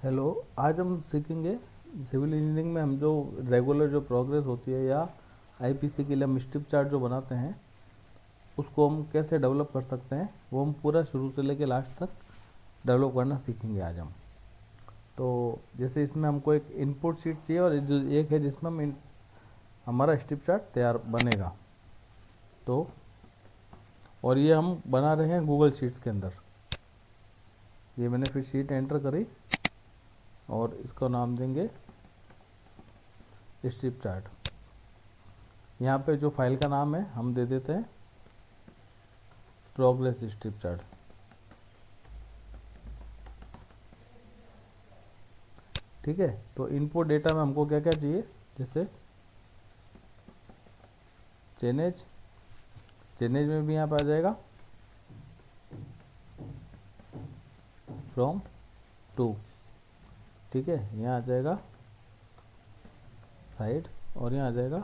Hello. आज हम सीखेंगे सिविल इंजीनियरिंग में हम जो रेगुलर जो प्रोग्रेस होती है या आईपीसी के लिए हम स्ट्रिप चार्ट जो बनाते हैं उसको हम कैसे डेवलप कर सकते हैं, वो हम पूरा शुरू से लेकर लास्ट तक डेवलप करना सीखेंगे आज हम। तो जैसे इसमें हमको एक इनपुट शीट चाहिए और जो एक है जिसमें हम हमारा स्ट्रिप चार्ट तैयार बनेगा। तो और ये हम बना रहे हैं गूगल शीट्स के अंदर। ये मैंने फिर शीट एंटर करी और इसका नाम देंगे स्ट्रिप चार्ट। यहाँ पे जो फाइल का नाम है हम दे देते हैं प्रोग्रेस स्ट्रिप चार्ट। ठीक है। तो इनपुट डेटा में हमको क्या क्या चाहिए, जैसे चेनेज में भी यहाँ पे आ जाएगा फ्रॉम टू। ठीक है, यहाँ आ जाएगा साइड और यहाँ आ जाएगा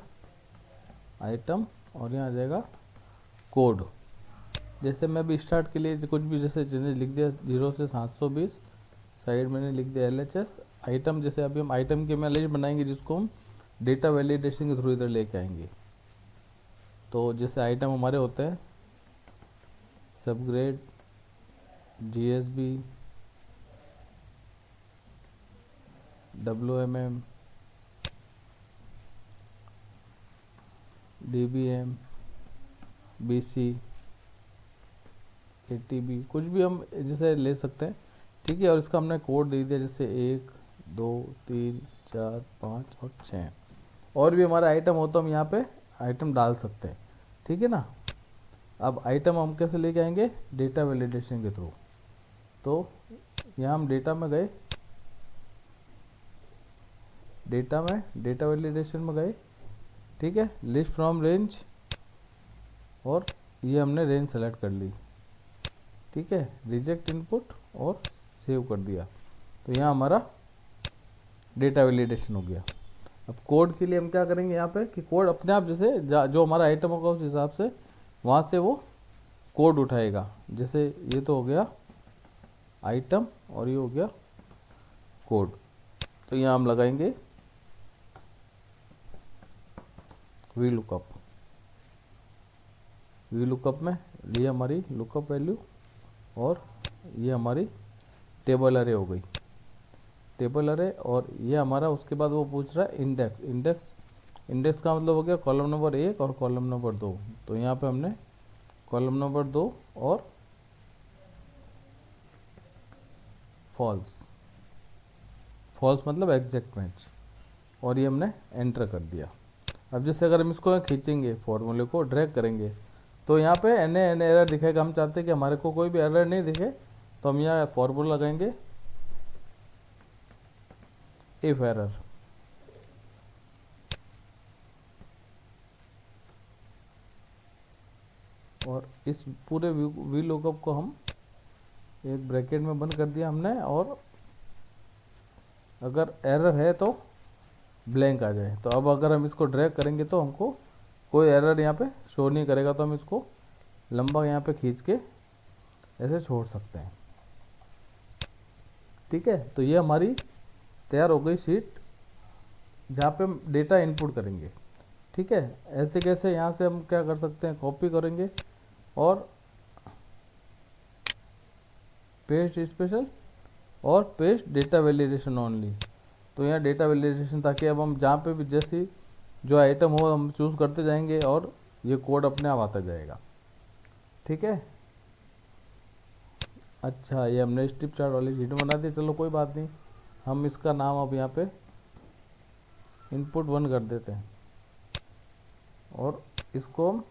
आइटम और यहाँ आ जाएगा कोड। जैसे मैं भी स्टार्ट के लिए कुछ भी जैसे चेंजेस लिख दिया 0 से 720, साइड मैंने लिख दिया LHS। आइटम जैसे अभी हम आइटम की मैं लिस्ट बनाएंगे जिसको हम डेटा वैलिडेशन के थ्रू इधर लेके आएंगे। तो जैसे आइटम हमारे होते हैं subgrade, GSB, WMM, DBM, BC, ATB, कुछ भी हम जैसे ले सकते हैं। ठीक है। और इसका हमने कोड दे दिया जैसे 1 2 3 4 5 और 6। और भी हमारा आइटम हो तो हम यहाँ पे आइटम डाल सकते हैं। ठीक है ना। अब आइटम हम कैसे लेके आएंगे, डेटा वैलिडेशन के थ्रू। तो यहाँ हम डेटा में गए, डेटा वैलिडेशन में गए। ठीक है। लिस्ट फ्रॉम रेंज और ये हमने रेंज सेलेक्ट कर ली। ठीक है। रिजेक्ट इनपुट और सेव कर दिया। तो यहाँ हमारा डेटा वैलिडेशन हो गया। अब कोड के लिए हम क्या करेंगे यहाँ पे कि कोड अपने आप जैसे जो हमारा आइटम होगा उस हिसाब से वहाँ से वो कोड उठाएगा। जैसे ये तो हो गया आइटम और ये हो गया कोड। तो यहाँ हम लगाएंगे वी लुकअप में ये हमारी लुकअप वैल्यू और ये हमारी टेबल अरे हो गई, टेबल अरे। और ये हमारा उसके बाद वो पूछ रहा है इंडेक्स का मतलब हो गया कॉलम नंबर 1 और कॉलम नंबर 2। तो यहाँ पे हमने कॉलम नंबर 2 और फॉल्स मतलब एग्जैक्ट मैच, और ये हमने एंटर कर दिया। अब जैसे अगर हम इसको खींचेंगे, फॉर्मूले को ड्रैग करेंगे तो यहाँ पे एन एरर दिखेगा। हम चाहते हैं कि हमारे को कोई भी एरर नहीं दिखे, तो हम यहाँ फॉर्मूला लगाएंगे इफ एरर। और इस पूरे वी लुकअप को हम एक ब्रैकेट में बंद कर दिया हमने। और अगर एरर है तो ब्लैंक आ जाए। तो अब अगर हम इसको ड्रैग करेंगे तो हमको कोई एरर यहाँ पे शो नहीं करेगा। तो हम इसको लंबा यहाँ पे खींच के ऐसे छोड़ सकते हैं। ठीक है। तो ये हमारी तैयार हो गई शीट जहाँ पे हम डेटा इनपुट करेंगे। ठीक है। ऐसे कैसे यहाँ से हम क्या कर सकते हैं, कॉपी करेंगे और पेस्ट स्पेशल और पेस्ट डेटा वैलिडेशन ओनली। तो यहाँ डेटा वैलिडेशन, ताकि अब हम जहाँ पे भी जैसी जो आइटम हो हम चूज़ करते जाएंगे और ये कोड अपने आप आता जाएगा। ठीक है। अच्छा, ये हमने स्ट्रिप चार्ट वाली शीट बना दी। चलो कोई बात नहीं, हम इसका नाम अब यहाँ पे इनपुट 1 कर देते हैं और इसको हम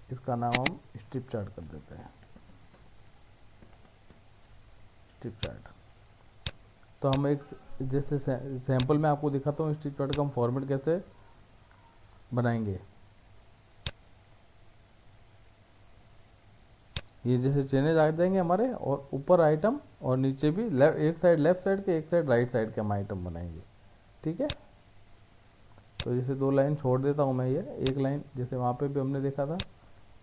इसका नाम हम स्ट्रिप चार्ट कर देते हैं, स्ट्रिप चार्ट। तो हम एक जैसे सैंपल में आपको दिखाता हूँ स्ट्रिप चार्ट का हम फॉर्मेट कैसे बनाएंगे। ये जैसे चेंजेस आ जाएंगे हमारे, और ऊपर आइटम और नीचे भी एक साइड लेफ्ट साइड के एक साइड राइट साइड के हम आइटम बनाएंगे। ठीक है। तो जैसे 2 लाइन छोड़ देता हूँ मैं, ये एक लाइन जैसे वहाँ पे भी हमने देखा था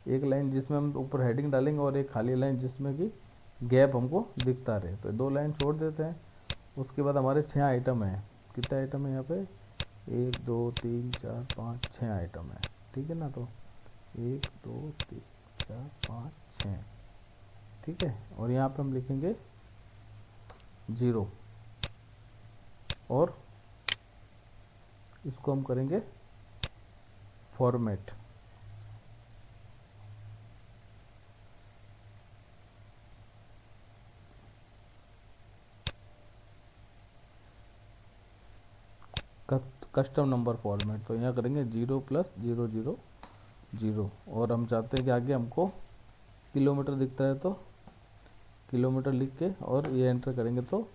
एक लाइन जिसमें हम ऊपर हेडिंग डालेंगे और एक खाली लाइन जिसमें कि गैप हमको दिखता रहे, तो 2 लाइन छोड़ देते हैं। उसके बाद हमारे 6 आइटम हैं। कितने आइटम है यहाँ पे? 1 2 3 4 5 6 आइटम है, ठीक है ना। तो 1 2 3 4 5 6, ठीक है। और यहाँ पे हम लिखेंगे 0 और इसको हम करेंगे फॉर्मेट। कस्टम नंबर फॉर्मेट, तो यहाँ करेंगे 0+000। और हम चाहते हैं कि आगे हमको किलोमीटर दिखता है, तो किलोमीटर लिख के और ये एंटर करेंगे तो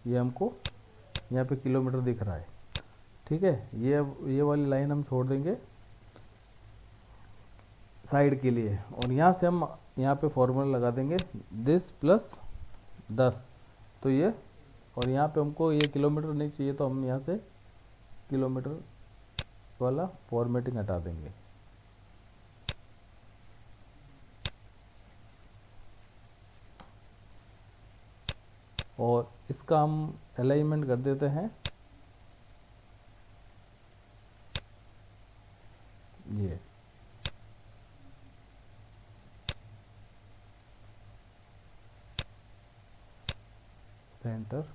ये हमको यहाँ पे किलोमीटर दिख रहा है, ठीक है। ये वाली लाइन हम छोड़ देंगे साइड के लिए, और यहाँ से हम यहाँ पे फॉर्मूला लगा देंगे दिस +10, तो ये, और यहाँ पे हमको ये किलोमीटर नहीं चाहिए, तो हम यहाँ से किलोमीटर वाला फॉर्मेटिंग हटा देंगे। और इसका हम अलाइनमेंट कर देते हैं ये, सेंटर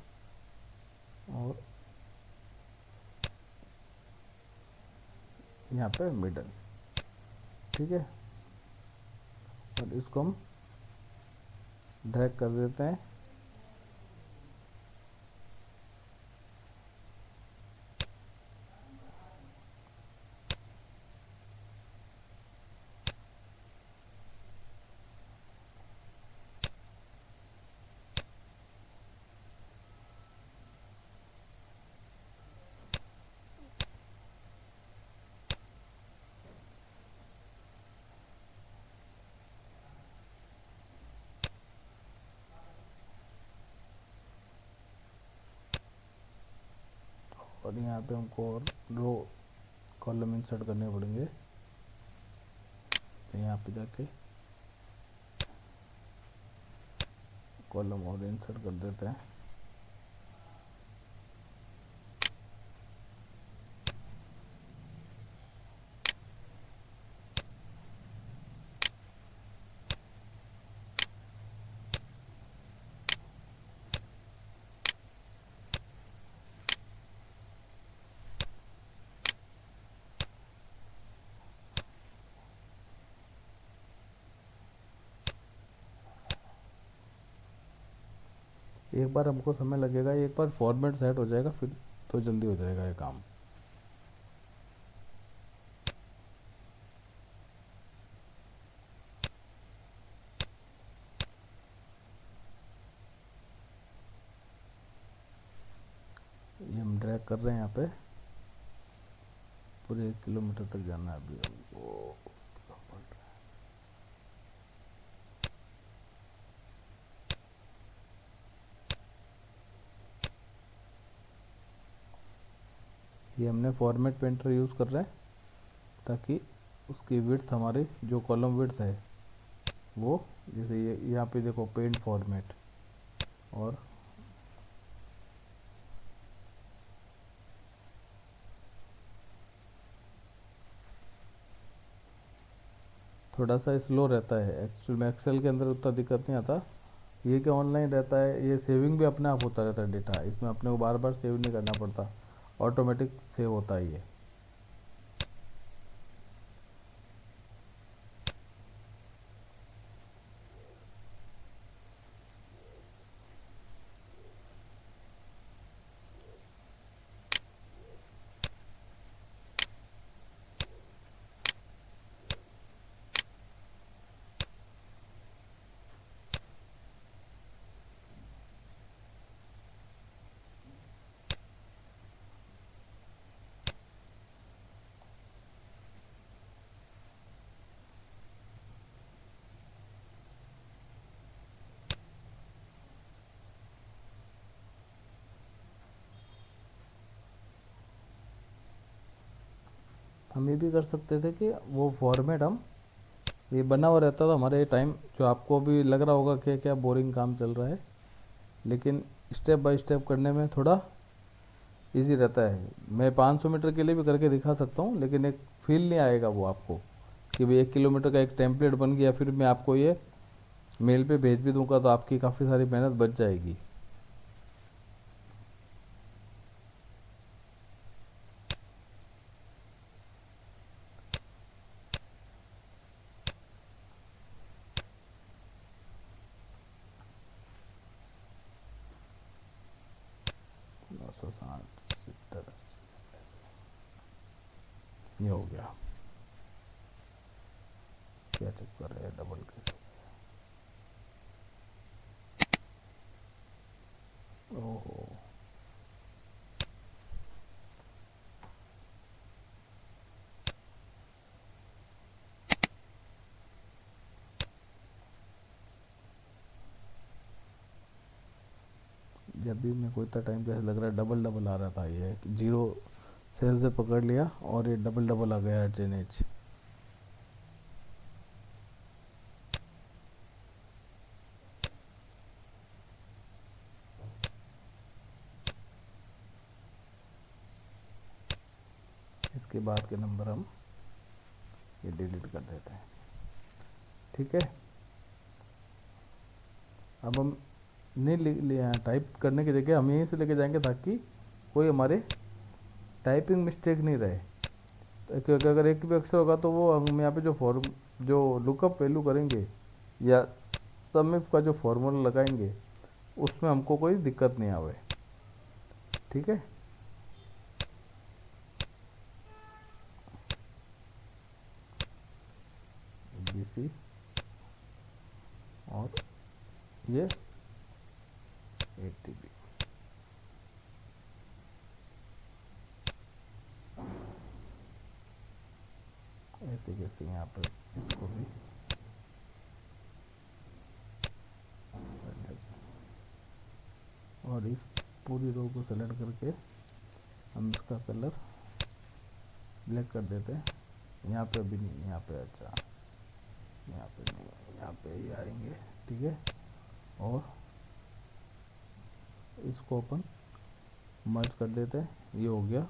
और यहाँ पे मिडल, ठीक है। और इसको हम ड्रैग कर देते हैं। और यहाँ पे हमको और रो कॉलम इंसर्ट करने पड़ेंगे, तो यहाँ पे जाके कॉलम और इंसर्ट कर देते हैं। एक बार हमको समय लगेगा, एक बार फॉर्मेट सेट हो जाएगा फिर तो जल्दी हो जाएगा ये काम। ये हम ड्रैग कर रहे हैं यहाँ पे, पूरे 1 किलोमीटर तक जाना है अभी हमको। ये हमने फॉर्मेट पेंटर यूज़ कर रहे हैं ताकि उसकी विड्थ, हमारी जो कॉलम विड्थ है वो, जैसे ये यहाँ पे देखो पेंट फॉर्मेट, और थोड़ा सा स्लो रहता है एक्चुअल में। एक्सेल के अंदर उतना दिक्कत नहीं आता, ये क्या ऑनलाइन रहता है, ये सेविंग भी अपने आप होता रहता है डेटा, इसमें अपने को बार बार सेव नहीं करना पड़ता, ऑटोमेटिक सेव होता है ये। हम ये भी कर सकते थे कि वो फॉर्मेट हम ये बना हुआ रहता था हमारे टाइम, जो आपको भी लग रहा होगा कि क्या बोरिंग काम चल रहा है, लेकिन स्टेप बाय स्टेप करने में थोड़ा इजी रहता है। मैं 500 मीटर के लिए भी करके दिखा सकता हूँ, लेकिन एक फील नहीं आएगा वो आपको कि भाई 1 किलोमीटर का एक टेम्पलेट बन गया, फिर मैं आपको ये मेल पे भेज भी दूंगा तो आपकी काफ़ी सारी मेहनत बच जाएगी। नौ सौ साठ 70 ये हो गया। क्या चेक कर रहे हैं डबल कैसे? ओहो, जब भी मैं कोई इतना टाइम कैसे लग रहा है डबल डबल आ रहा था, ये जीरो सेल से पकड़ लिया और ये डबल डबल आ गया एच। इसके बाद के नंबर हम ये डिलीट कर देते हैं। ठीक है, अब हम नहीं लिया टाइप करने की जगह हम यहीं से लेके जाएंगे ताकि कोई हमारे टाइपिंग मिस्टेक नहीं रहे। तो क्योंकि अगर एक भी अक्षर होगा तो वो हम यहाँ पे जो लुकअप वैल्यू करेंगे या सम इफ का जो फॉर्मूला लगाएंगे उसमें हमको कोई दिक्कत नहीं आवे। ठीक है, BC और ये 8 TB। ऐसे कैसे यहाँ पर इसको भी और इस पूरी रो को सेलेक्ट करके हम इसका कलर ब्लैक कर देते हैं। यहाँ पे अभी नहीं, यहाँ पे अच्छा, यहाँ पे नहीं, यहाँ पे ही आएंगे। ठीक है, और इसको अपन मर्ज कर देते हैं। ये हो गया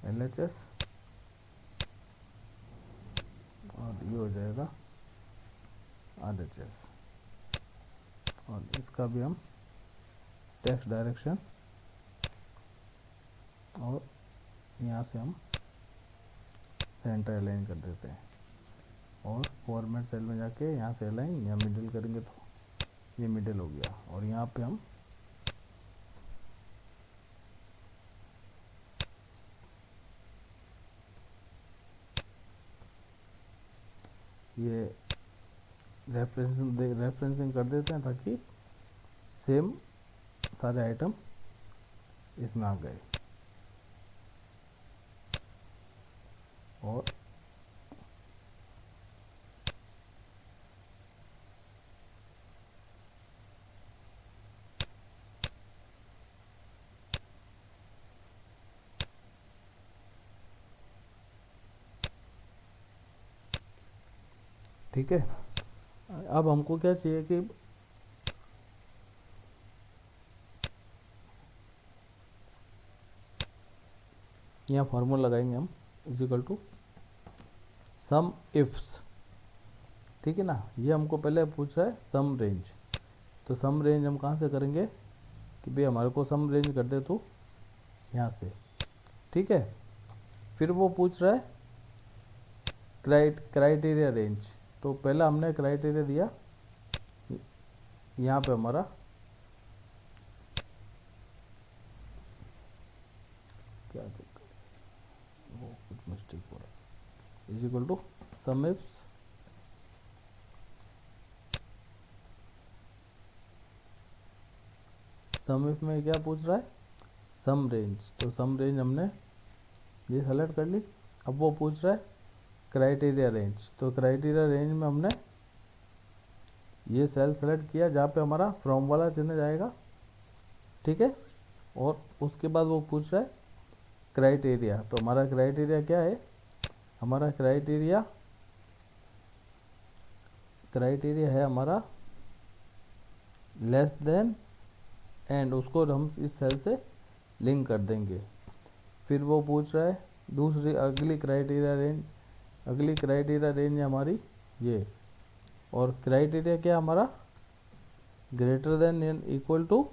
LHS और ये हो जाएगा RHS, और इसका भी हम टेक्स्ट डायरेक्शन और यहाँ से हम सेंटर अलाइन कर देते हैं और फॉर्मेट सेल में जाके यहाँ से अलाइन या मिडिल करेंगे तो ये मिडिल हो गया। और यहाँ पे हम ये रेफरेंसिंग कर देते हैं ताकि सेम सारे आइटम इसमें आ गए। और ठीक है, अब हमको क्या चाहिए कि यहाँ फार्मूला लगाएंगे हम इक्वल टू सम इफ्स। ठीक है ना, ये हमको पहले पूछ रहा है सम रेंज, तो सम रेंज हम कहाँ से करेंगे कि भाई हमारे को सम रेंज कर दे तो यहाँ से। ठीक है, फिर वो पूछ रहा है क्राइटेरिया रेंज, तो पहला हमने क्राइटेरिया दिया यहाँ पे हमारा क्या वो कुछ मिस्टेक हो रहा है, is equal to sum ifs sum if में क्या पूछ रहा है सम रेंज, तो सम रेंज हमने ये सेलेक्ट कर ली। अब वो पूछ रहा है क्राइटेरिया रेंज, तो क्राइटेरिया रेंज में हमने ये सेल सेलेक्ट किया जहाँ पे हमारा फ्रॉम वाला चिन्ह जाएगा। ठीक है, और उसके बाद वो पूछ रहा है क्राइटेरिया, तो हमारा क्राइटेरिया क्या है, हमारा क्राइटेरिया है हमारा लेस देन एंड, उसको हम इस सेल से लिंक कर देंगे। फिर वो पूछ रहा है दूसरी अगली क्राइटेरिया रेंज है हमारी ये, और क्राइटेरिया क्या हमारा greater than and equal to,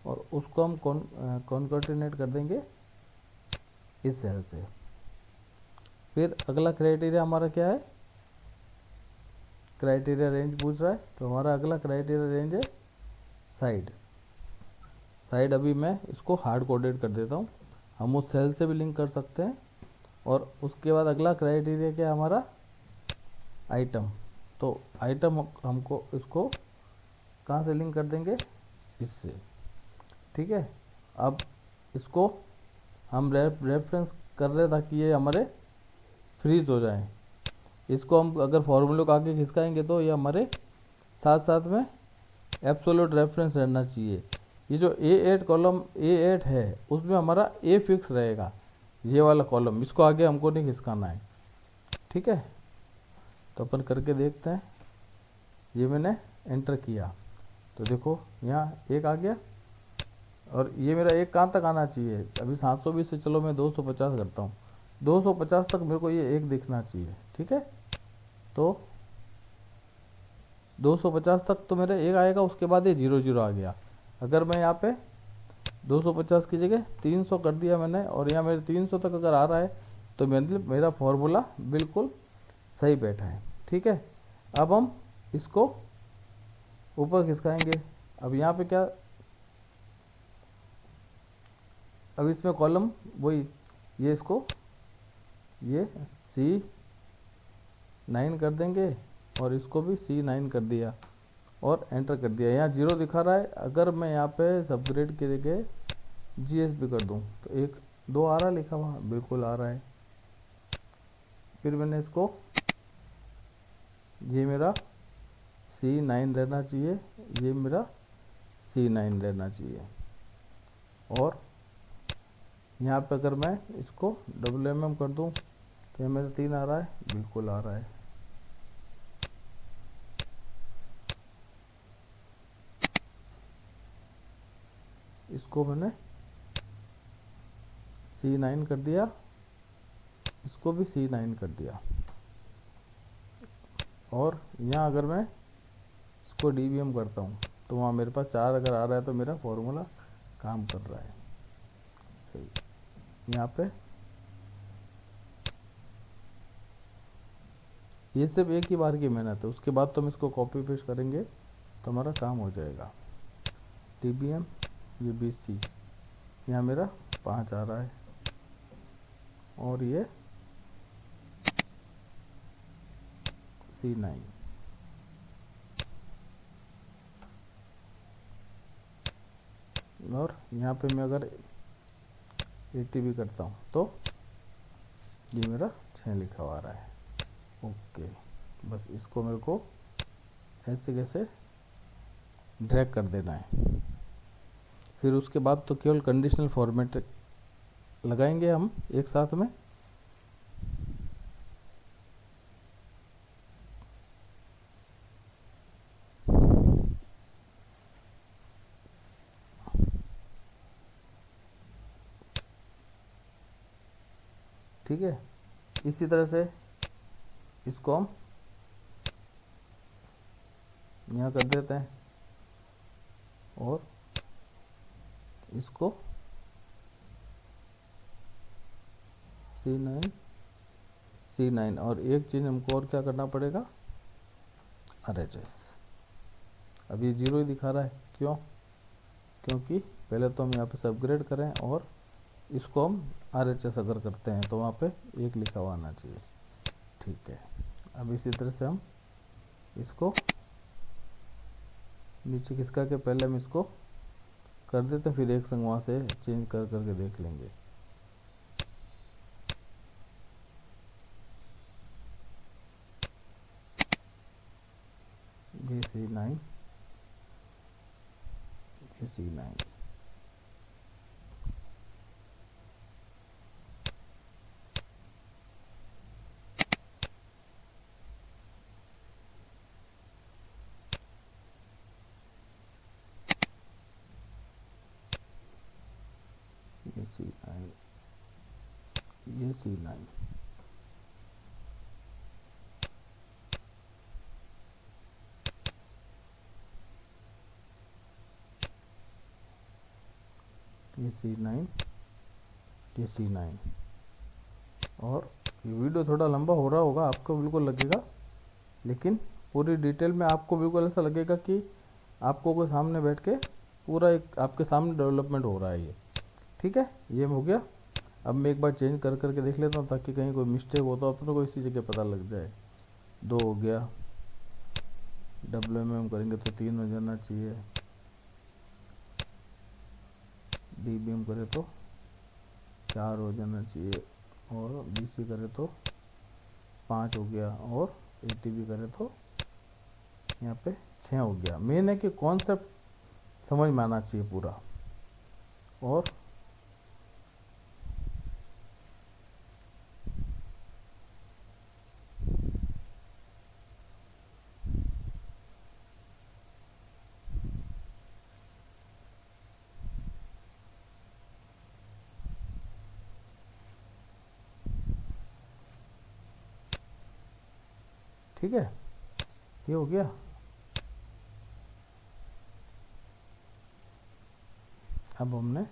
और उसको हम कॉन्कर्टिनेट कर देंगे इस सेल से। फिर अगला क्राइटेरिया हमारा क्या है, क्राइटेरिया रेंज पूछ रहा है, तो हमारा अगला क्राइटेरिया रेंज है साइड। अभी मैं इसको हार्ड कोडेड कर देता हूँ, हम उस सेल से भी लिंक कर सकते हैं। और उसके बाद अगला क्राइटेरिया क्या है हमारा आइटम, तो आइटम हमको इसको कहाँ से लिंक कर देंगे, इससे, ठीक है। अब इसको हम रेफरेंस कर रहे हैं ताकि ये हमारे फ्रीज हो जाए। इसको हम अगर फॉर्मूले को आगे खिसकाएंगे तो ये हमारे साथ साथ में एब्सोल्यूट रेफरेंस रहना चाहिए। ये जो A8 कॉलम A8 है उसमें हमारा A फिक्स रहेगा, ये वाला कॉलम, इसको आगे हमको नहीं खिसकाना है, ठीक है। तो अपन करके देखते हैं, ये मैंने एंटर किया तो देखो यहाँ एक आ गया, और ये मेरा एक कहाँ तक आना चाहिए, अभी 720 से चलो मैं 250 करता हूँ, 250 तक मेरे को ये एक दिखना चाहिए, ठीक है। तो 250 तक तो मेरा एक आएगा, उसके बाद ये 00 आ गया। अगर मैं यहाँ पे 250 की जगह 300 कर दिया मैंने, और यहाँ मेरे 300 तक अगर आ रहा है तो मेरा फॉर्मूला बिल्कुल सही बैठा है, ठीक है। अब हम इसको ऊपर खिसकाएंगे। अब यहाँ पे क्या, अब इसमें कॉलम वही, ये इसको ये C9 कर देंगे, और इसको भी C9 कर दिया और एंटर कर दिया। यहाँ 0 दिखा रहा है, अगर मैं यहाँ पे सबग्रेड के जगह GSB कर दूँ तो 1 2 आ रहा है लिखा हुआ, बिल्कुल आ रहा है। फिर मैंने इसको, ये मेरा C9 रहना चाहिए, ये मेरा C9 रहना चाहिए, और यहाँ पे अगर मैं इसको WMM कर दूँ तो ये मेरा 3 आ रहा है, बिल्कुल आ रहा है। इसको मैंने C9 कर दिया, इसको भी C9 कर दिया, और यहाँ अगर मैं इसको DBM करता हूँ तो वहाँ मेरे पास 4 अगर आ रहा है तो मेरा फॉर्मूला काम कर रहा है सही। यहाँ पे ये सिर्फ एक ही बार की मेहनत है, उसके बाद तो हम इसको कॉपी पेस्ट करेंगे तो हमारा काम हो जाएगा। DBM ये BC, यहाँ मेरा 5 आ रहा है, और ये C9, और यहाँ पे मैं अगर 80 भी करता हूँ तो ये मेरा 6 लिखा हुआ आ रहा है। ओके, बस इसको मेरे को ऐसे कैसे ड्रैग कर देना है। फिर उसके बाद तो केवल कंडीशनल फॉर्मेट लगाएंगे हम एक साथ में। ठीक है, इसी तरह से इसको हम यहाँ कर देते हैं, और इसको C9, और एक चीज़ हमको और क्या करना पड़ेगा, RHS। अब ये 0 ही दिखा रहा है, क्यों, क्योंकि पहले तो हम यहाँ पे सबग्रेड करें, और इसको हम RHS अगर करते हैं तो वहाँ पे 1 लिखा हुआ आना चाहिए, ठीक है। अब इसी तरह से हम इसको नीचे खिसका के पहले हम इसको कर देते हैं, फिर एक संग वहाँ से चेंज कर करके देख लेंगे। ये C9, ये C9, C9, ये C9, ये C9, ये C9। और ये वीडियो थोड़ा लंबा हो रहा होगा, आपको बिल्कुल लगेगा, लेकिन पूरी डिटेल में आपको बिल्कुल ऐसा लगेगा कि आपको कोई सामने बैठ के पूरा एक आपके सामने डेवलपमेंट हो रहा है ये। ठीक है, ये हो गया। अब मैं एक बार चेंज कर करके देख लेता हूँ ताकि कहीं कोई मिस्टेक हो तो अपने को इसी जगह पता लग जाए। 2 हो गया, WMM करेंगे तो 3 हो जाना चाहिए, DBM करे तो 4 हो जाना चाहिए, और BC करे तो 5 हो गया, और ATB करे तो यहाँ पे 6 हो गया। मेन है कि कॉन्सेप्ट समझ में आना चाहिए पूरा। और ठीक है, ये हो गया। अब हमने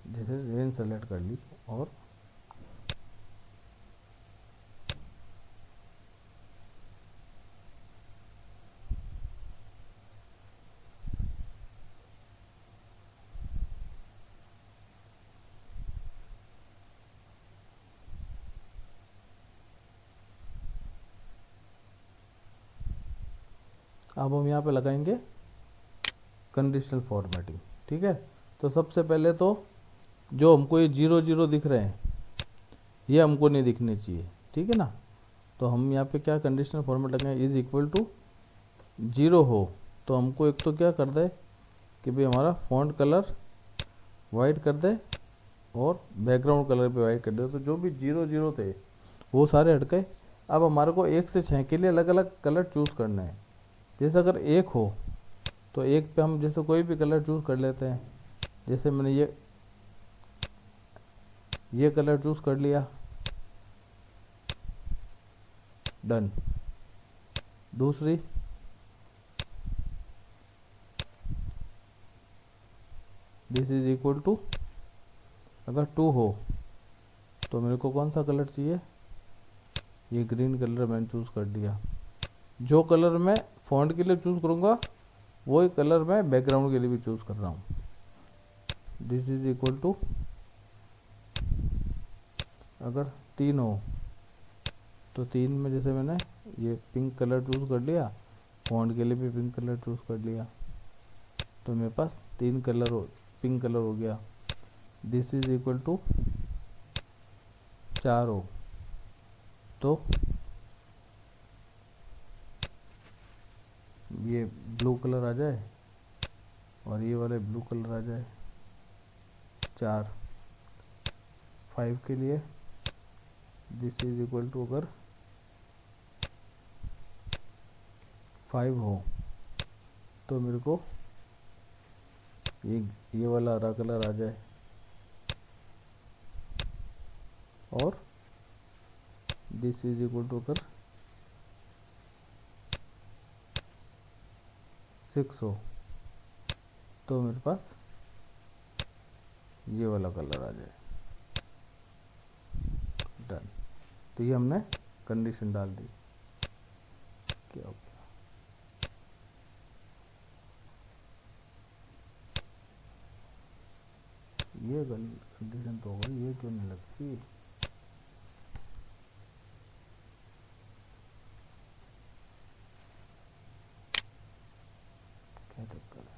जैसे रेंज सेलेक्ट कर ली, और अब हम यहाँ पे लगाएंगे कंडीशनल फॉर्मेटिंग। ठीक है, तो सबसे पहले तो जो हमको ये 0 0 दिख रहे हैं ये हमको नहीं दिखने चाहिए। ठीक है ना, तो हम यहाँ पे क्या कंडीशनल फॉर्मेट लगाएंगे, इज इक्वल टू 0 हो तो हमको एक तो क्या कर दे कि भाई हमारा फॉन्ट कलर वाइट कर दे और बैकग्राउंड कलर पे वाइट कर दे। तो जो भी 0 0 थे वो सारे हट गए। अब हमारे को 1 से 6 के लिए अलग अलग कलर चूज़ करने हैं। जैसे अगर 1 हो तो 1 पे हम जैसे कोई भी कलर चूज़ कर लेते हैं। जैसे मैंने ये कलर चूज़ कर लिया, डन। दूसरी दिस इज इक्वल टू, अगर 2 हो तो मेरे को कौन सा कलर चाहिए, ये ग्रीन कलर मैंने चूज़ कर दिया। जो कलर मैं फॉन्ट के लिए चूज़ करूँगा वही कलर मैं बैकग्राउंड के लिए भी चूज़ कर रहा हूँ। दिस इज इक्वल टू, अगर 3 हो तो 3 में जैसे मैंने ये पिंक कलर चूज़ कर लिया, फॉन्ट के लिए भी पिंक कलर चूज़ कर लिया, तो मेरे पास 3 कलर पिंक कलर हो गया। दिस इज इक्वल टू 4 हो तो ये ब्लू कलर आ जाए और ये वाले ब्लू कलर आ जाए। 4 5 के लिए दिस इज इक्वल टू, अगर 5 हो तो मेरे को ये वाला हरा कलर आ जाए, और दिस इज इक्वल टू अगर 6 हो तो मेरे पास ये वाला कलर आ जाए, डन। तो ये हमने कंडीशन डाल दी। क्या हो गया, ये कंडीशन तो हो गई, ये क्यों नहीं लगती। क्या चक्कर है,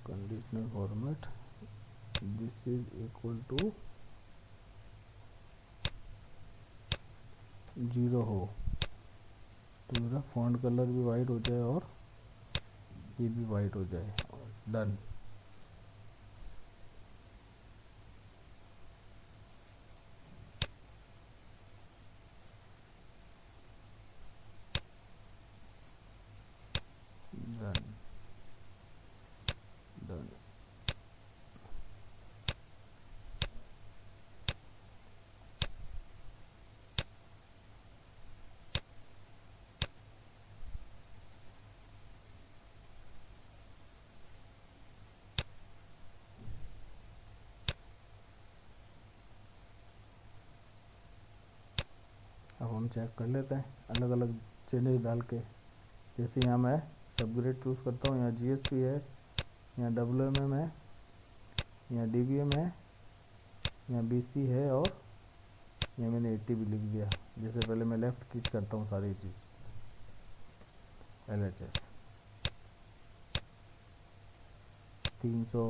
conditional format this is equal to 0 हो तो मेरा फॉन्ट कलर भी वाइट हो जाए और ये भी वाइट हो जाए, डन। हम चेक कर लेते हैं अलग अलग चेंजेस डाल के। जैसे यहाँ मैं सबग्रेड चूज़ करता हूँ, यहाँ जीएसपी है, यहाँ डब्ल्यूएमएम है, यहाँ डीबीएम है, यहाँ बीसी है, और यहाँ मैंने 80 भी लिख दिया। जैसे पहले मैं लेफ़्ट क्लिक करता हूँ सारी चीज़, LHS 300,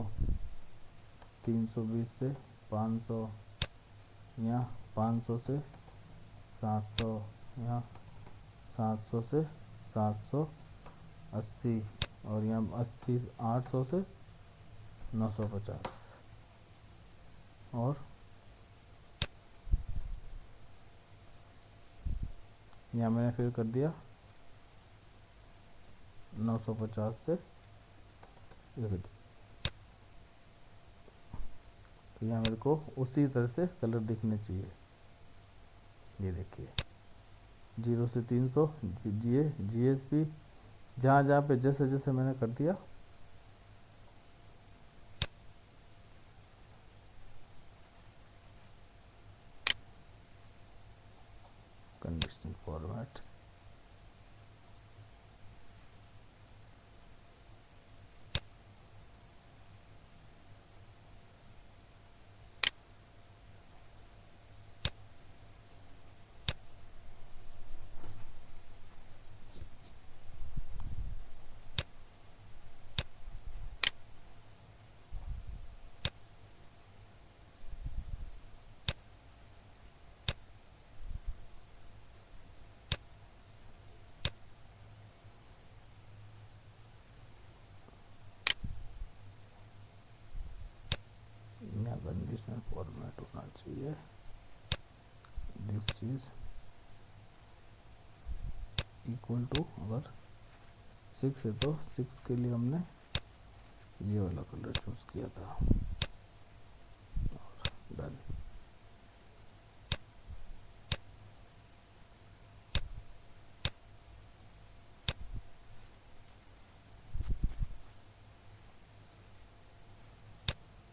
320 से 500, यहाँ 500 से 700, यहाँ 700 से 780, और यहाँ 80 800 से 950, और यहाँ मैंने फिर कर दिया 950 से 1। तो यहाँ मेरे को उसी तरह से कलर दिखने चाहिए। ये देखिए 0 से 300 GSP, जहाँ जहाँ पे जैसे जैसे मैंने कर दिया, कंडीशनल फॉर्मेट, यहाँ कंडीशनल फॉर्मेट होना चाहिए। दिस चीज इक्वल टू, अगर 6 है तो 6 के लिए हमने ये वाला कलर चूज किया था, और डन।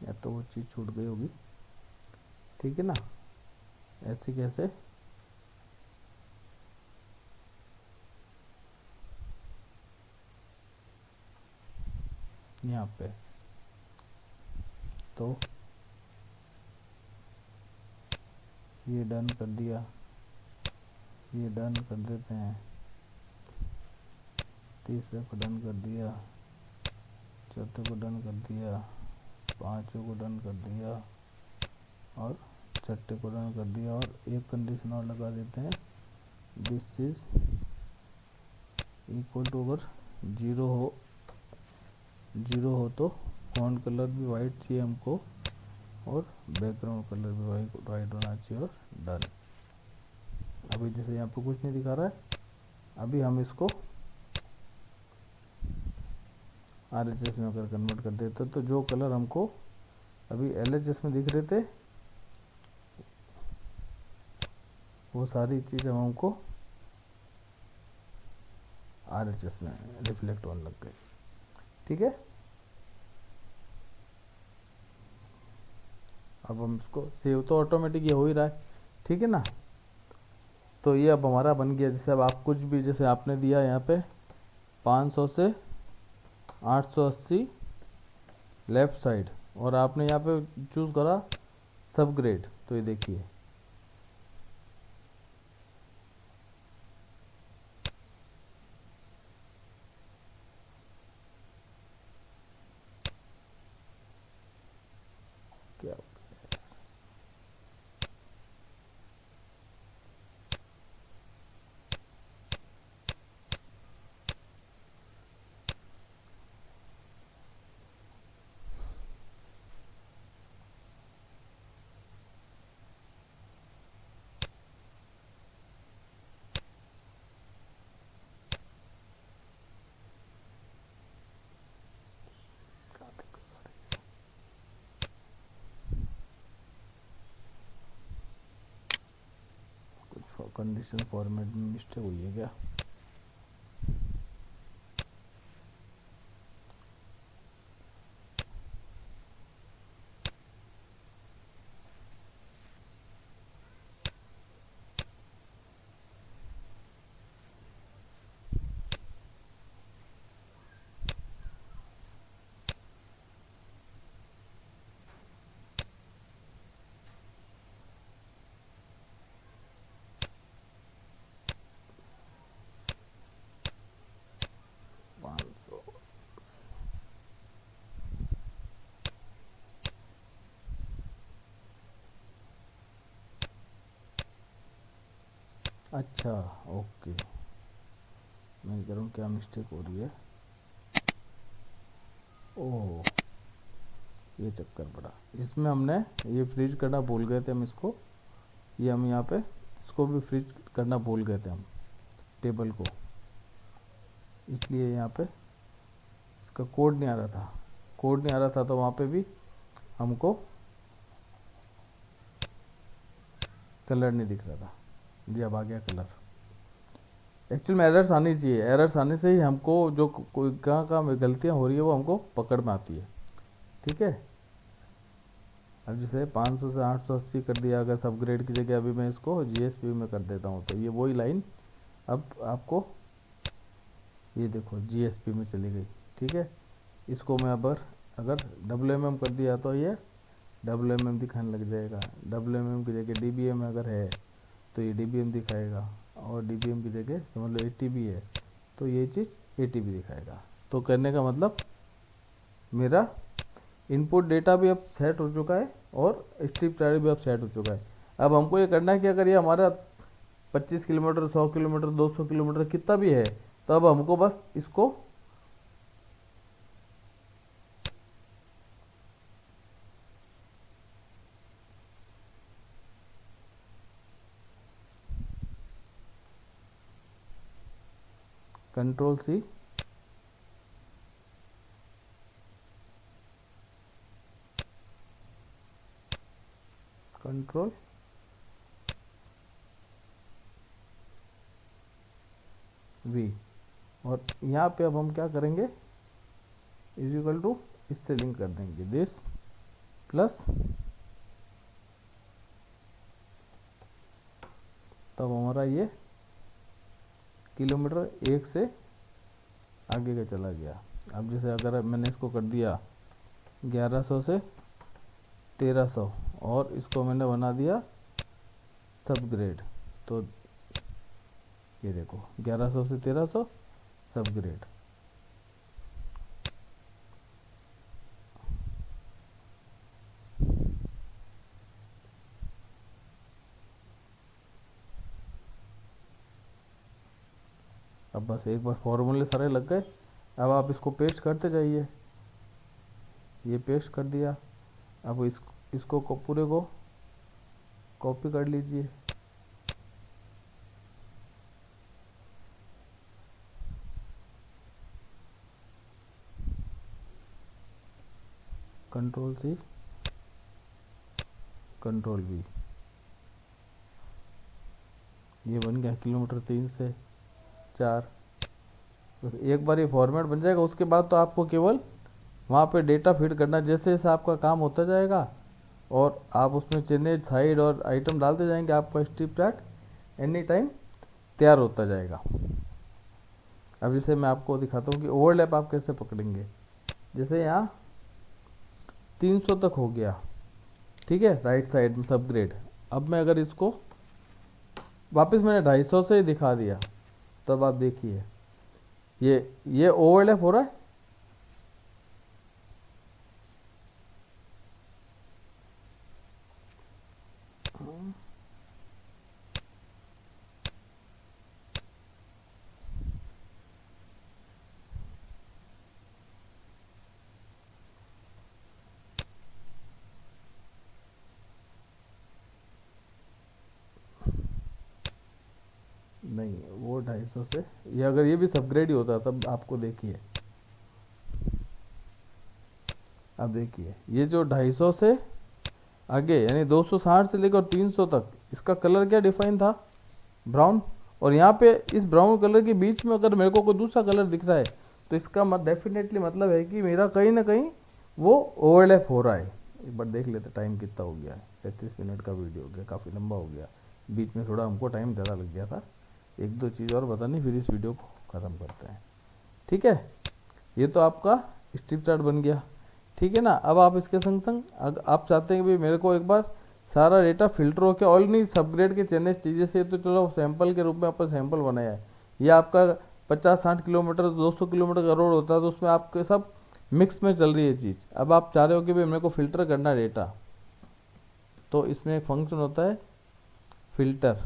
या तो वो चीज़ छूट गई होगी, ठीक है ना। ऐसे कैसे, यहाँ पे तो ये डन कर दिया, ये डन कर देते हैं, तीसरे को डन कर दिया, चौथे को डन कर दिया, पांचवें को डन कर दिया, और छठे को डन कर दिया। और एक कंडीशन और लगा देते हैं, दिस इज इक्वल टू, अगर 0 हो तो फॉन्ट कलर भी वाइट चाहिए हमको, और बैकग्राउंड कलर भी वाइट होना चाहिए, और डन। अभी जैसे यहाँ पे कुछ नहीं दिखा रहा है, अभी हम इसको RHS में अगर कन्वर्ट कर देते तो जो कलर हमको अभी LHS में दिख रहे थे, वो सारी चीज़ हमको RHS में रिफ्लेक्ट होने लग गई, ठीक है। अब हम इसको सेव तो ऑटोमेटिक ये हो ही रहा है, ठीक है ना। तो ये अब हमारा बन गया। जैसे अब आप कुछ भी, जैसे आपने दिया यहाँ पे 500 से 880 लेफ़्ट साइड, और आपने यहाँ पे चूज़ करा सब ग्रेड, तो ये देखिए क्या कंडीशन फॉर्मेट में मिस्टेक हुई है क्या। अच्छा, ओके, मैं कह रहा हूँ क्या मिस्टेक हो रही है। ओह, ये चक्कर पड़ा इसमें, हमने ये फ्रीज करना भूल गए थे हम इसको, ये हम यहाँ पे इसको भी फ्रीज करना भूल गए थे हम टेबल को, इसलिए यहाँ पे इसका कोड नहीं आ रहा था। कोड नहीं आ रहा था तो वहाँ पे भी हमको कलर नहीं दिख रहा था। जी अब आ गया कलर। एक्चुअल में एरर्स आनी चाहिए, एरर्स आने से ही हमको जो कोई कहाँ कहाँ गलतियाँ हो रही है वो हमको पकड़ में आती है। ठीक है, अब जैसे 500 से 880 कर दिया, अगर सब ग्रेड की जगह अभी मैं इसको जीएसपी में कर देता हूँ तो ये वही लाइन अब आपको, ये देखो जीएसपी में चली गई। ठीक है, इसको मैं अगर डब्ल्यू कर दिया तो ये डब्ल्यू दिखाने लग जाएगा। डब्ल्यू की जगह डीबीएम अगर है तो ये डीबीएम दिखाएगा, और डीबीएम की जगह समझ लो एटीबी है तो ये चीज़ एटीबी दिखाएगा। तो करने का मतलब मेरा इनपुट डेटा भी अब सेट हो चुका है और स्ट्रिप चार्ट भी अब सेट हो चुका है। अब हमको ये करना है कि अगर ये हमारा 25 किलोमीटर, 100 किलोमीटर, 200 किलोमीटर कितना भी है, तो अब हमको बस इसको कंट्रोल सी, कंट्रोल वी, और यहाँ पे अब हम क्या करेंगे, इज इक्वल टू इससे लिंक कर देंगे दिस प्लस, तब हमारा ये किलोमीटर 1 से आगे का चला गया। अब जैसे अगर मैंने इसको कर दिया 1100 से 1300 और इसको मैंने बना दिया सब ग्रेड, तो ये देखो 1100 से 1300 सब ग्रेड। अब बस एक बार फॉर्मूले सारे लग गए, अब आप इसको पेस्ट करते जाइए। ये पेस्ट कर दिया, अब इसको पूरे को कॉपी कर लीजिए। कंट्रोल सी, कंट्रोल वी, ये बन गया किलोमीटर 3 से 4। तो एक बार ये फॉर्मेट बन जाएगा, उसके बाद तो आपको केवल वहाँ पे डेटा फीड करना, जैसे जैसे आपका काम होता जाएगा और आप उसमें चिन्ह साइड और आइटम डालते जाएंगे, आपका स्ट्रिप चार्ट एनी टाइम तैयार होता जाएगा। अब जैसे मैं आपको दिखाता हूँ कि ओवरलैप आप कैसे पकड़ेंगे। जैसे यहाँ 300 तक हो गया, ठीक है, राइट साइड में सब ग्रेड। अब मैं अगर इसको वापस मैंने 250 से ही दिखा दिया, तब आप देखिए ये ओवरलैप हो रहा है। नहीं, वो 250 से, ये अगर ये भी सबग्रेड ही होता तब आपको देखिए, अब देखिए ये जो 250 से आगे यानी 260 से लेकर 300 तक, इसका कलर क्या डिफाइन था, ब्राउन। और यहाँ पे इस ब्राउन कलर के बीच में अगर मेरे को कोई दूसरा कलर दिख रहा है तो इसका डेफिनेटली मतलब है कि मेरा कहीं ना कहीं वो ओवरलैप हो रहा है। एक बार देख लेते टाइम कितना हो गया है, 35 मिनट का वीडियो हो गया, काफ़ी लंबा हो गया। बीच में थोड़ा हमको टाइम ज़्यादा लग गया था, एक दो चीज़ और बतानी, फिर इस वीडियो को ख़त्म करते हैं। ठीक है, ये तो आपका स्ट्रिप चार्ट बन गया। ठीक है ना, अब आप इसके संग संग आप चाहते हैं कि भाई मेरे को एक बार सारा डेटा फिल्टर होकर ऑल नहीं सबग्रेड के चेंजेस चीज़ें से, तो चलो सैंपल के रूप में आपका सैंपल बनाया है। ये आपका 50-60 किलोमीटर 200 किलोमीटर का रोड होता है तो उसमें आपके सब मिक्स में चल रही है चीज़। अब आप चाह रहे हो कि भाई मेरे को फ़िल्टर करना है डेटा, तो इसमें एक फंक्शन होता है फ़िल्टर।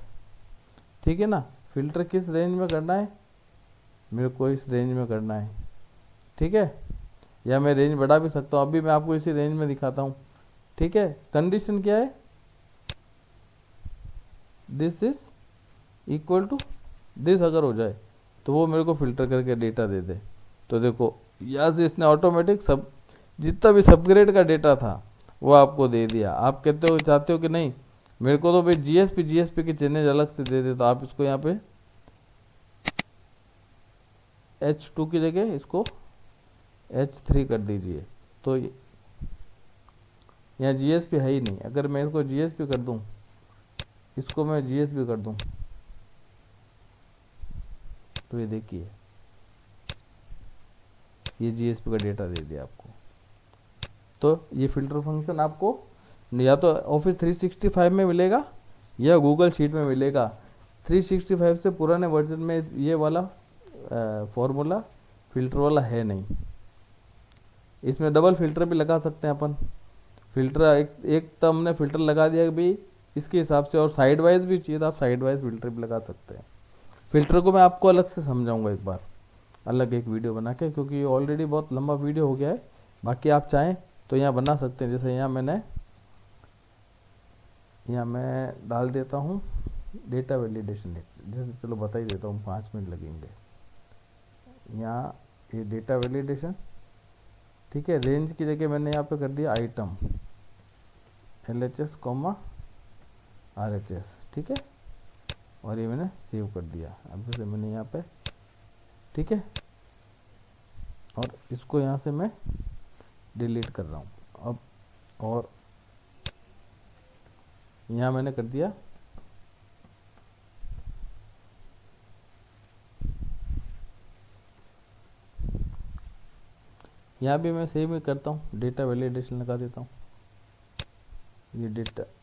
ठीक है ना। फ़िल्टर किस रेंज में करना है, मेरे को इस रेंज में करना है, ठीक है। या मैं रेंज बढ़ा भी सकता हूँ, अभी मैं आपको इसी रेंज में दिखाता हूँ, ठीक है। कंडीशन क्या है, this is equal to this अगर हो जाए तो वो मेरे को फ़िल्टर करके डेटा दे दे। तो देखो यहाँ से इसने ऑटोमेटिक सब जितना भी सबग्रेड का डेटा था वो आपको दे दिया। आप कहते हो चाहते हो कि नहीं मेरे को तो भाई जीएसपी की चेंज अलग से दे दे, तो आप इसको यहाँ पे H2 की जगह इसको H3 कर दीजिए। तो यहाँ जीएसपी है ही नहीं, अगर मैं इसको जीएसपी कर दूँ, इसको मैं जीएसपी कर दूँ, तो ये देखिए ये जीएसपी का डेटा दे दिया आपको। तो ये फ़िल्टर फंक्शन आपको या तो ऑफिस 365 में मिलेगा या गूगल शीट में मिलेगा। 365 से पुराने वर्जन में ये वाला फॉर्मूला फ़िल्टर वाला है नहीं। इसमें डबल फ़िल्टर भी लगा सकते हैं अपन। फ़िल्टर एक तो हमने फ़िल्टर लगा दिया कि भाई इसके हिसाब से, और साइड वाइज भी चाहिए तो आप साइड वाइज फ़िल्टर भी लगा सकते हैं। फ़िल्टर को मैं आपको अलग से समझाऊंगा एक बार, अलग एक वीडियो बना के, क्योंकि ये ऑलरेडी बहुत लंबा वीडियो हो गया है। बाकी आप चाहें तो यहाँ बना सकते हैं। जैसे यहाँ मैं डाल देता हूँ डेटा वैलिडेशन, जैसे चलो बता ही देता हूँ, 5 मिनट लगेंगे। यहाँ ये डेटा वैलिडेशन, ठीक है। रेंज की जगह मैंने यहाँ पे कर दिया आइटम LHS, RHS, ठीक है। और ये मैंने सेव कर दिया। अब जैसे मैंने यहाँ पे, ठीक है, और इसको यहाँ से मैं डिलीट कर रहा हूँ अब। और यहाँ मैंने कर दिया यहाँ भी मैं सेव ही करता हूँ, डेटा वैलिडेशन लगा देता हूँ। ये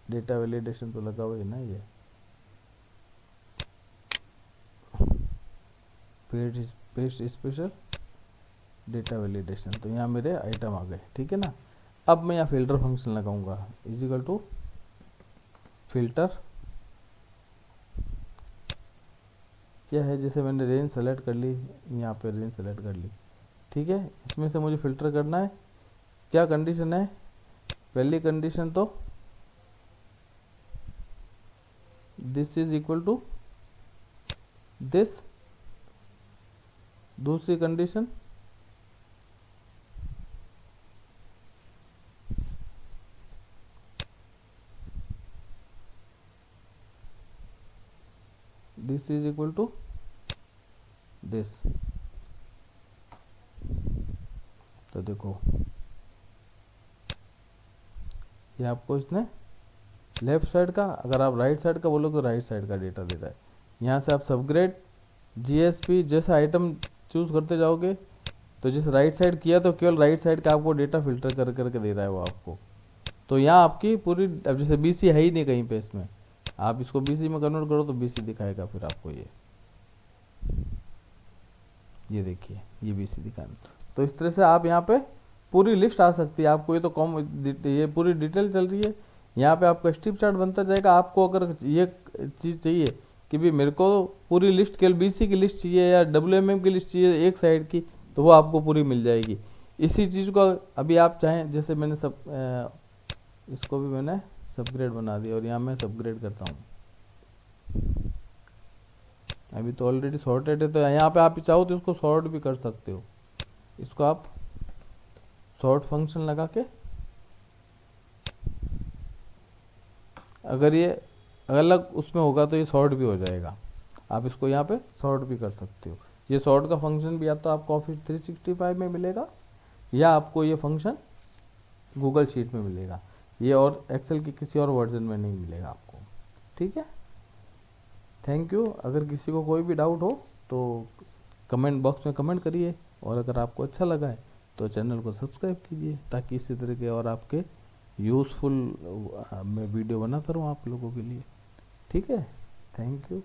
डेटा वैलिडेशन तो लगा हुआ है ना, ये पेस्ट स्पेशल डेटा वैलिडेशन। तो यहाँ मेरे आइटम आ गए, ठीक है ना। अब मैं यहाँ फ़िल्टर फंक्शन लगाऊंगा, इजिकल टू फ़िल्टर क्या है, जैसे मैंने रेंज सेलेक्ट कर ली, यहाँ पे रेंज सेलेक्ट कर ली, ठीक है। इसमें से मुझे फ़िल्टर करना है। क्या कंडीशन है, पहली कंडीशन तो this is equal to this, दूसरी condition this is equal to this. तो देखो ये आपको इसने लेफ्ट साइड का, अगर आप राइट साइड का बोलो तो राइट साइड का डेटा दे रहा है। यहाँ से आप सबग्रेड जीएसपी जैसे आइटम चूज करते जाओगे, तो जैसे राइट साइड किया तो केवल राइट साइड का आपको डेटा फिल्टर कर करके दे रहा है वो आपको। तो यहाँ आपकी पूरी, अब जैसे बीसी है ही नहीं कहीं पे, इसमें आप इसको बीसी में कन्वर्ट करो तो बीसी दिखाएगा फिर आपको। ये देखिए ये बीसी दिखाना। तो इस तरह से आप यहाँ पे पूरी लिस्ट आ सकती है आपको। ये तो ये पूरी डिटेल चल रही है। यहाँ पे आपका स्ट्रिप चार्ट बनता जाएगा। आपको अगर ये चीज़ चाहिए कि भी मेरे को पूरी लिस्ट केवल बीसी की लिस्ट चाहिए या WMM की लिस्ट चाहिए एक साइड की, तो वो आपको पूरी मिल जाएगी। इसी चीज़ को अभी आप चाहें, जैसे मैंने इसको भी मैंने सबग्रेड बना दिया और यहाँ मैं सबग्रेड करता हूँ। अभी तो ऑलरेडी सॉर्टेड है, तो यहाँ पे आप चाहो तो इसको सॉर्ट भी कर सकते हो। इसको आप सॉर्ट फंक्शन लगा के, अगर ये अलग उसमें होगा तो ये सॉर्ट भी हो जाएगा। आप इसको यहाँ पे सॉर्ट भी कर सकते हो। ये सॉर्ट का फंक्शन भी या तो आपको ऑफिस 365 में मिलेगा या आपको ये फंक्शन गूगल शीट में मिलेगा। ये और एक्सेल के किसी और वर्जन में नहीं मिलेगा आपको, ठीक है। Thank you. अगर किसी को कोई भी डाउट हो तो कमेंट बॉक्स में कमेंट करिए, और अगर आपको अच्छा लगा है तो चैनल को सब्सक्राइब कीजिए, ताकि इसी तरह के और आपके यूज़फुल मैं वीडियो बनाता रहूँ आप लोगों के लिए, ठीक है। Thank you.